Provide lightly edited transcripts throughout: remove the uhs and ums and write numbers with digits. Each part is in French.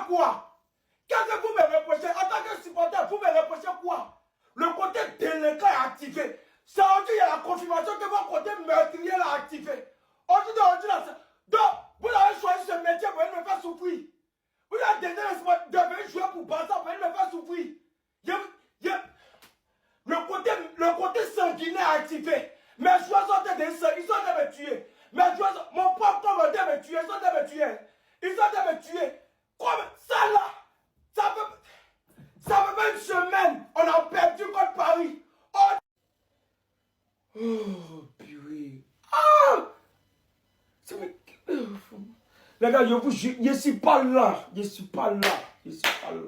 quoi? Qu'est-ce que vous me reprochez? En tant que supporter, vous me reprochez quoi? Le côté délinquant est activé. Ça aujourd'hui, il y a la confirmation que votre côté meurtrier l'a activé. Aujourd'hui, donc, vous avez choisi ce métier pour me faire souffrir. Vous avez devenir jouer pour Barça pour me faire souffrir. Le côté sanguinaire est activé. Mes joueurs sont en train de me tuer. Mes joueurs, mon propre corps est en train de me tuer. Ils sont en train de me tuer. Ils sont en train de me tuer. Comme ça là, ça fait pas une semaine. On a perdu contre Paris. Oh, purée. Ah! Les gars, je vous jure, je ne suis pas là. Je ne suis pas là. Je ne suis pas là.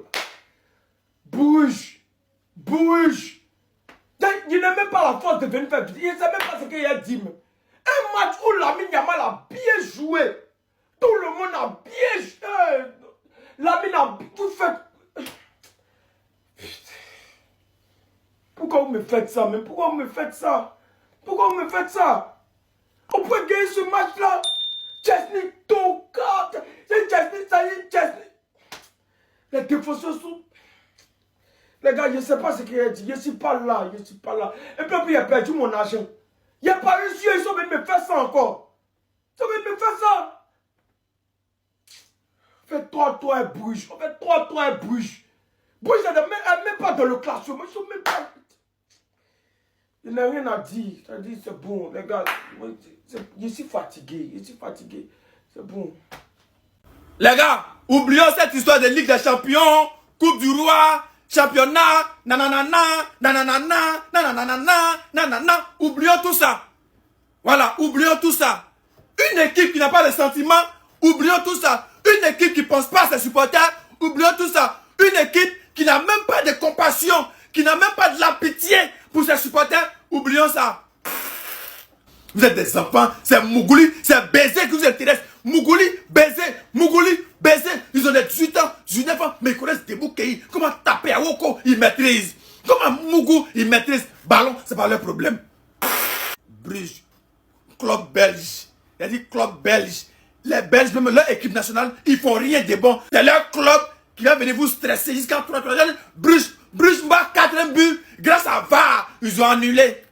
Bouge. Bouge. Je n'ai même pas la force de venir faire. Je ne sais même pas ce qu'il a dit. Un match où Lamine Yamal a bien joué. Tout le monde a bien joué. Lamine a tout fait. Pourquoi vous me faites ça? Mais pourquoi vous me faites ça? Pourquoi vous me faites ça? On peut gagner ce match-là. Chesney, ton cas. C'est Chesney, ça y est, Chesney. Les défenseurs sont... Les gars, je ne sais pas ce qu'il a dit. Je ne suis pas là. Je ne suis pas là. Et puis, il a perdu mon argent. Il n'a pas réussi. Ils sont venus me faire ça encore. Ils sont venus me faire ça. Faites 3-3 et Bruges. On fait 3-3 et Bruges. Bruges, elle n'est même pas dans le classement. Ils sont même pas... Je n'ai rien à dire. Ça dit, c'est bon, les gars. Je suis fatigué. Je suis fatigué. C'est bon. Les gars, oublions cette histoire de Ligue des Champions, Coupe du Roi, Championnat, nanana, nanana, nanana, nanana. Oublions tout ça. Voilà, oublions tout ça. Une équipe qui n'a pas de sentiments, oublions tout ça. Une équipe qui ne pense pas à ses supporters, oublions tout ça. Une équipe qui n'a même pas de compassion, qui n'a même pas de la pitié pour ses supporters, oublions ça. Vous êtes des enfants, c'est Mougouli, c'est baiser qui vous intéresse. Mougouli, baiser. Ils ont des 18 ans, 19 ans, mais ils connaissent des bouquets. Comment taper à Woko, ils maîtrisent. Comment Mougou, ils maîtrisent. Ballon, c'est pas leur problème. Bruges, club belge. Il a dit club belge. Les Belges, même leur équipe nationale, ils font rien de bon. C'est leur club qui va venir vous stresser jusqu'à 3. Bruges bat 4 buts. Grâce à VAR, ils ont annulé.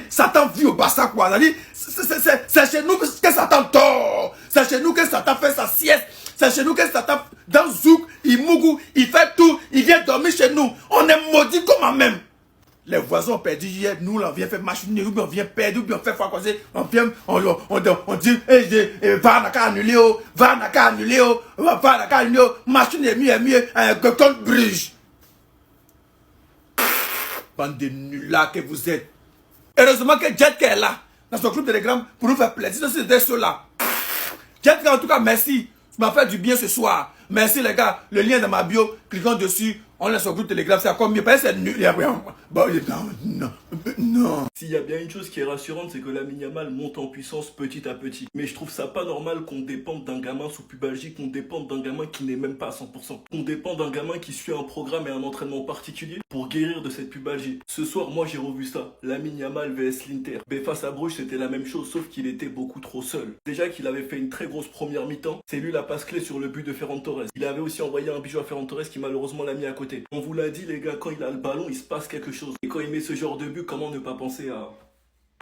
Satan vit au Barça quoi. C'est chez nous que Satan dort. C'est chez nous que Satan fait sa sieste. C'est chez nous que Satan dans Zouk, il mougou, il fait tout. Il vient dormir chez nous. On est maudit comme un même. Les voisins ont perdu hier. Nous là, on vient faire match nul, ou bien on vient perdre, ou bien on fait quoi causer. On vient, on dit, va n'a qu'à annuler, va n'a qu'à annuler, va n'a qu'à annuler. Match nul est mieux, contre Bruges. Bande de nullards que vous êtes. Heureusement que Jet est là, dans son groupe Telegram, pour nous faire plaisir. C'est ceux-là. Jet, en tout cas, merci. Tu m'as fait du bien ce soir. Merci les gars. Le lien est dans ma bio. Cliquons dessus. On laisse son groupe Telegram. C'est encore mieux. Parce que c'est nul. Non. S'il y a bien une chose qui est rassurante, c'est que Lamine Yamal monte en puissance petit à petit. Mais je trouve ça pas normal qu'on dépende d'un gamin sous pubalgie, qu'on dépende d'un gamin qui n'est même pas à 100%. Qu'on dépende d'un gamin qui suit un programme et un entraînement particulier pour guérir de cette pubalgie. Ce soir, moi j'ai revu ça. Lamine Yamal vs l'Inter. Mais face à Bruges, c'était la même chose, sauf qu'il était beaucoup trop seul. Déjà qu'il avait fait une très grosse première mi-temps, c'est lui la passe clé sur le but de Ferran Torres. Il avait aussi envoyé un bijou à Ferran Torres qui malheureusement l'a mis à côté. On vous l'a dit les gars, quand il a le ballon, il se passe quelque chose. Et quand il met ce genre de but, comment ne pas penser à...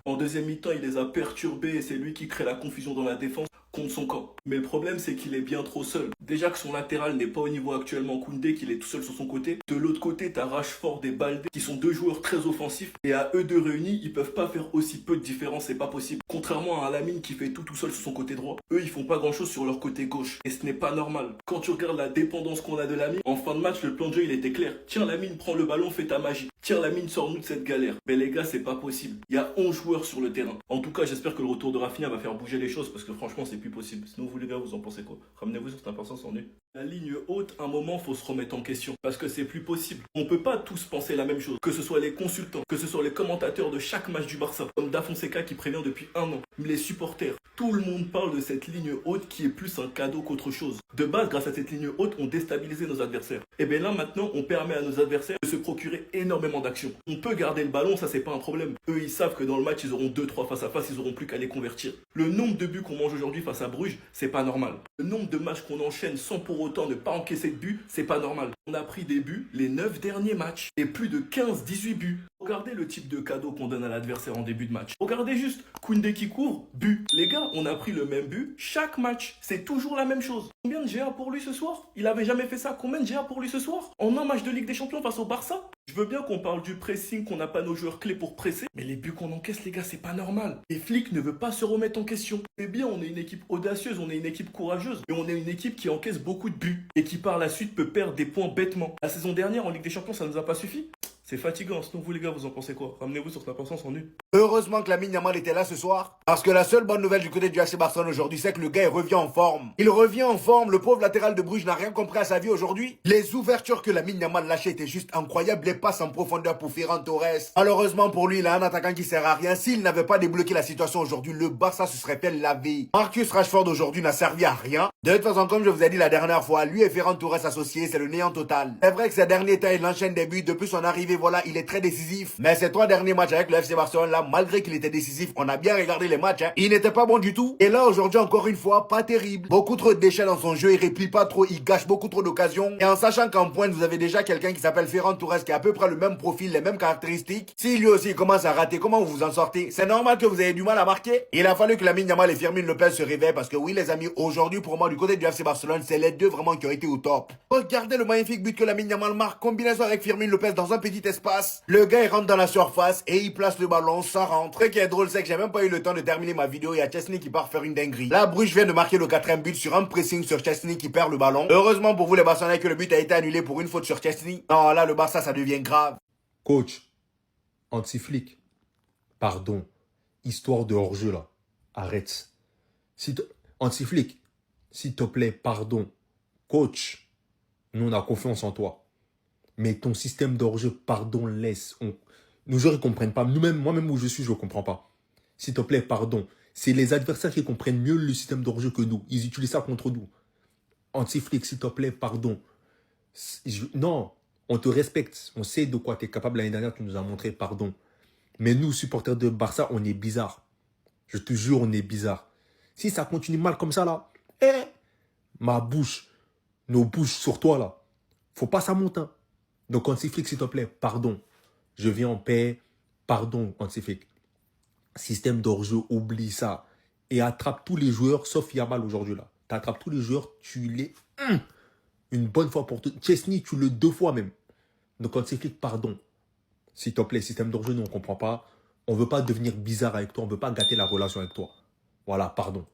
En deuxième mi-temps, il les a perturbés et c'est lui qui crée la confusion dans la défense contre son camp. Mais le problème, c'est qu'il est bien trop seul. Déjà que son latéral n'est pas au niveau actuellement Koundé, qu'il est tout seul sur son côté. De l'autre côté, t'as Rashford et Baldé, qui sont deux joueurs très offensifs. Et à eux deux réunis, ils peuvent pas faire aussi peu de différence, c'est pas possible. Contrairement à Lamine qui fait tout seul sur son côté droit, eux, ils font pas grand-chose sur leur côté gauche. Et ce n'est pas normal. Quand tu regardes la dépendance qu'on a de Lamine, en fin de match, le plan de jeu, il était clair. Tiens, Lamine, prends le ballon, fais ta magie. Tiens, Lamine, sors-nous de cette galère. Mais les gars, c'est pas possible. Il y a 11 joueurs sur le terrain. En tout cas, j'espère que le retour de Rafinha va faire bouger les choses parce que franchement, c'est plus possible. Sinon, vous les gars, vous en pensez quoi? Ramenez-vous sur cette importance en nu. La ligne haute, un moment, faut se remettre en question. Parce que c'est plus possible. On peut pas tous penser la même chose. Que ce soit les consultants, que ce soit les commentateurs de chaque match du Barça, comme Da Fonseca qui prévient depuis 1 an, les supporters. Tout le monde parle de cette ligne haute qui est plus un cadeau qu'autre chose. De base, grâce à cette ligne haute, on déstabilisait nos adversaires. Et bien là, maintenant, on permet à nos adversaires de se procurer énormément d'actions. On peut garder le ballon, ça c'est pas un problème. Eux, ils savent que dans le match, ils auront 2-3 face à face, ils auront plus qu'à les convertir. Le nombre de buts qu'on mange aujourd'hui face à Bruges, c'est pas normal. Le nombre de matchs qu'on enchaîne sans pour autant ne pas encaisser de buts, c'est pas normal. On a pris des buts les 9 derniers matchs et plus de 15-18 buts. Regardez le type de cadeau qu'on donne à l'adversaire en début de match. Regardez juste, Koundé qui court, but. Les gars, on a pris le même but chaque match. C'est toujours la même chose. Combien de GA pour lui ce soir? Il avait jamais fait ça. Combien de GA pour lui ce soir? En un match de Ligue des Champions face au Barça? Je veux bien qu'on parle du pressing, qu'on n'a pas nos joueurs clés pour presser, mais les buts qu'on encaisse, les gars, c'est pas normal. Les flics ne veulent pas se remettre en question. Eh bien, on est une équipe audacieuse, on est une équipe courageuse, mais on est une équipe qui encaisse beaucoup de buts et qui par la suite peut perdre des points bêtement. La saison dernière en Ligue des Champions, ça nous a pas suffi. C'est fatigant, sinon vous les gars, vous en pensez quoi? Ramenez-vous sur cette absence en une. Heureusement que Lamine Yamal était là ce soir, parce que la seule bonne nouvelle du côté du FC Barcelone aujourd'hui, c'est que le gars il revient en forme. Il revient en forme, le pauvre latéral de Bruges n'a rien compris à sa vie aujourd'hui. Les ouvertures que Lamine Yamal lâchait étaient juste incroyables, les passes en profondeur pour Ferran Torres. Malheureusement pour lui, il a un attaquant qui sert à rien. S'il n'avait pas débloqué la situation aujourd'hui, le Barça se serait fait laver. Marcus Rashford aujourd'hui n'a servi à rien. De toute façon, comme je vous ai dit la dernière fois, lui et Ferran Torres associés, c'est le néant total. C'est vrai que ces derniers temps, il enchaîne des buts. Depuis son arrivée, voilà, il est très décisif. Mais ces 3 derniers matchs avec le FC Barcelone là, malgré qu'il était décisif, on a bien regardé les matchs, hein. Il n'était pas bon du tout. Et là aujourd'hui encore une fois, pas terrible. Beaucoup trop de déchets dans son jeu, il réplie pas trop, il gâche beaucoup trop d'occasions. Et en sachant qu'en pointe vous avez déjà quelqu'un qui s'appelle Ferran Torres qui a à peu près le même profil, les mêmes caractéristiques. Si lui aussi il commence à rater, comment vous vous en sortez? C'est normal que vous ayez du mal à marquer. Il a fallu que Lamine Yamal et Fermin Lopez se réveillent parce que oui les amis, aujourd'hui pour moi du côté du FC Barcelone, c'est les deux vraiment qui ont été au top. Regardez le magnifique but que Lamine Yamal marque, combinaison avec Fermin Lopez dans un petit espace. Le gars il rentre dans la surface et il place le ballon, ça rentre. Ce qui est drôle, c'est que j'ai même pas eu le temps de terminer ma vidéo. Il y a Chesney qui part faire une dinguerie. Là, Bruges vient de marquer le 4e but sur un pressing sur Chesney qui perd le ballon. Heureusement pour vous les Barcelonais que le but a été annulé pour une faute sur Chesney. Non, là, le Barça, ça devient grave. Coach, anti-flic, pardon, histoire de hors-jeu là, arrête. Anti-flic, s'il te plaît, pardon. Coach, nous on a confiance en toi. Mais ton système d'hors-jeu, pardon, laisse. Nos joueurs ne comprennent pas. Nous-mêmes, moi-même où je suis, je ne comprends pas. S'il te plaît, pardon. C'est les adversaires qui comprennent mieux le système d'hors-jeu que nous. Ils utilisent ça contre nous. Anti-flic, s'il te plaît, pardon. Non, on te respecte. On sait de quoi tu es capable. L'année dernière, tu nous as montré, pardon. Mais nous, supporters de Barça, on est bizarre. Je te jure, on est bizarre. Si ça continue mal comme ça, là, ma bouche, nos bouches sur toi, là, faut pas ça monte, hein. Donc, anti-flic, s'il te plaît, pardon. Je viens en paix. Pardon, anti-flic. Système d'hors-jeu, oublie ça. Et attrape tous les joueurs, sauf Yamal aujourd'hui, là. Tu attrapes tous les joueurs, tu les... Une bonne fois pour toutes. Chesney, tu le 2 fois même. Donc, anti-flic, pardon. S'il te plaît, système d'hors-jeu, nous, on ne comprend pas. On ne veut pas devenir bizarre avec toi. On ne veut pas gâter la relation avec toi. Voilà, pardon.